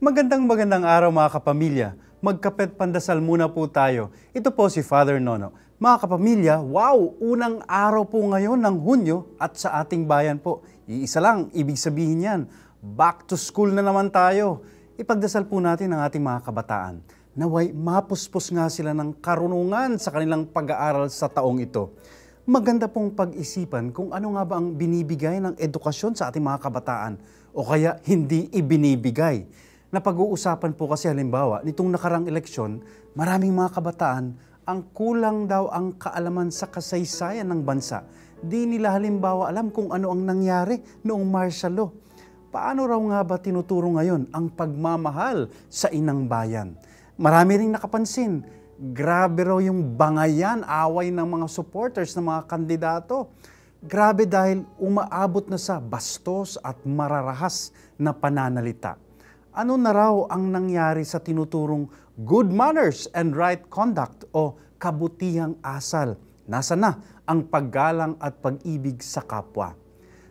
Magandang araw mga kapamilya. Magkapet pandasal muna po tayo. Ito po si Father Nono. Mga kapamilya, wow! Unang araw po ngayon ng Hunyo at sa ating bayan po. Iisa lang, ibig sabihin yan, back to school na naman tayo. Ipagdasal po natin ang ating mga kabataan. Naway mapuspos nga sila ng karunungan sa kanilang pag-aaral sa taong ito. Maganda pong pag-isipan kung ano nga ba ang binibigay ng edukasyon sa ating mga kabataan o kaya hindi ibinibigay. Napag-uusapan po kasi halimbawa, nitong nakarang eleksyon, maraming mga kabataan ang kulang daw ang kaalaman sa kasaysayan ng bansa. Di nila halimbawa alam kung ano ang nangyari noong martial law. Paano raw nga ba tinuturo ngayon ang pagmamahal sa inang bayan? Marami ring nakapansin, grabe raw yung bangayan, away ng mga supporters ng mga kandidato. Grabe dahil umaabot na sa bastos at mararahas na pananalita. Ano na raw ang nangyari sa tinuturong good manners and right conduct o kabutihang asal? Nasa na ang paggalang at pag-ibig sa kapwa?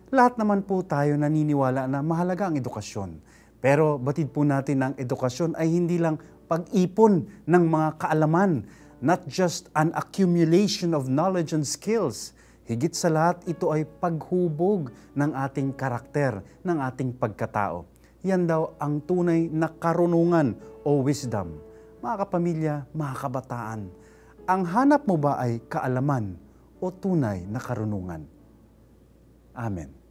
Lahat naman po tayo naniniwala na mahalaga ang edukasyon. Pero batid po natin ang edukasyon ay hindi lang pag-ipon ng mga kaalaman, not just an accumulation of knowledge and skills. Higit sa lahat, ito ay paghubog ng ating karakter, ng ating pagkatao. Yan daw ang tunay na karunungan o wisdom. Mga kapamilya, mga kabataan, ang hanap mo ba ay kaalaman o tunay na karunungan? Amen.